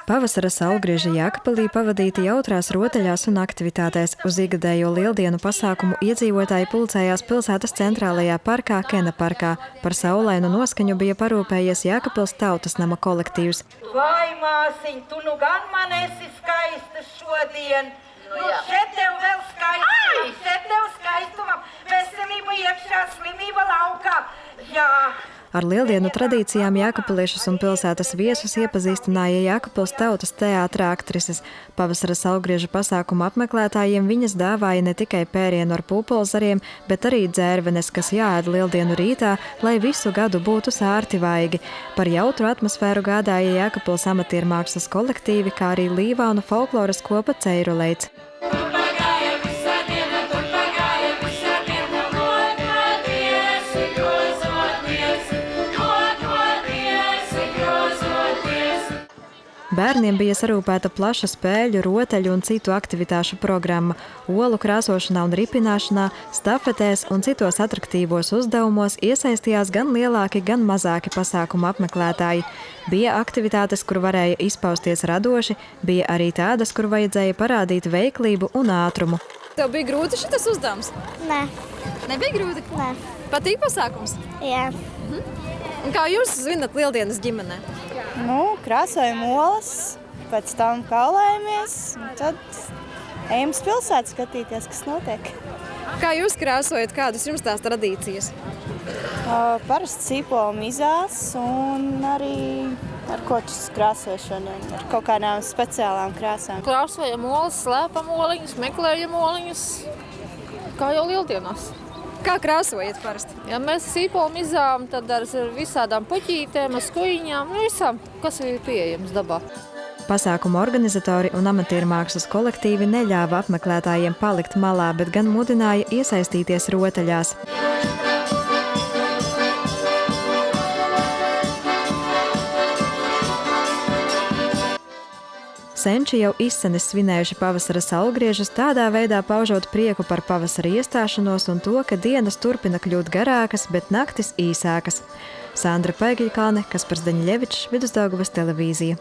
Pavasara saulgrieža Jēkabpilī pavadīta jautrās rotaļās un aktivitātēs. Uz ikgadējo lieldienu pasākumu iedzīvotāji pulcējās pilsētas centrālajā parkā Kena parkā. Par saulainu noskaņu bija parūpējies Jēkabpils tautas nama kolektīvs. Vai, māsiņ, tu nu gan man esi skaista šodien. Nu, šeit tev vēl skaistuma, šeit tev skaistuma, veselība iekšā, slimība laukā. Jā. Ar lieldienu tradīcijām jēkabpiliešus un pilsētas viesus iepazīstināja Jēkabpils tautas teātra aktrises. Pavasara saulgrieža pasākuma apmeklētājiem viņas dāvāja ne tikai pērienu ar pūpolzariem, bet arī dzērvenes, kas jāēd lieldienu rītā, lai visu gadu būtu sārti vaigi. Par jautru atmosfēru gādāja Jēkabpils amatiermākslas kolektīvi, kā arī Līvānu folkloras kopa Ceiruleits. Bērniem bija sarūpēta plaša spēļu, rotaļu un citu aktivitāšu programma. Olu krāsošanā un ripināšanā, stafetēs un citos atraktīvos uzdevumos iesaistījās gan lielāki, gan mazāki pasākuma apmeklētāji. Bija aktivitātes, kur varēja izpausties radoši, bija arī tādas, kur vajadzēja parādīt veiklību un ātrumu. Tev bija grūti šitas uzdevums? Nē. Nebija grūti? Nē. Patīk pasākums? Jā. Un kā jūs svinat lieldienas ģimenē? Krāsojam olas, pēc tam kaulējamies, un tad ejam uz pilsētu skatīties, kas notiek. Kā jūs krāsojat, kādas jums tās tradīcijas? Parasti sīpola mizās un arī ar kočas krāsošanu, ar kaut kādām speciālām krāsām. Krāsojam olas, slēpam oliņus, meklējam oliņus, kā jau lieldienās. Kā krāsojat parasti? Ja mēs sīpolu mizām, tad ar visādām puķītēm, ar skujiņām, visam, kas ir pieejams dabā. Pasākuma organizatori un amatiermākslas kolektīvi neļāva apmeklētājiem palikt malā, bet gan mudināja iesaistīties rotaļās. Senči jau izsenis svinējuši pavasara saulgriežus, tādā veidā paužot prieku par pavasara iestāšanos un to, ka dienas turpina kļūt garākas, bet naktis īsākas. Sandra Paigļkalne, Kaspars Daņļevičs, Vidusdaugavas televīzija.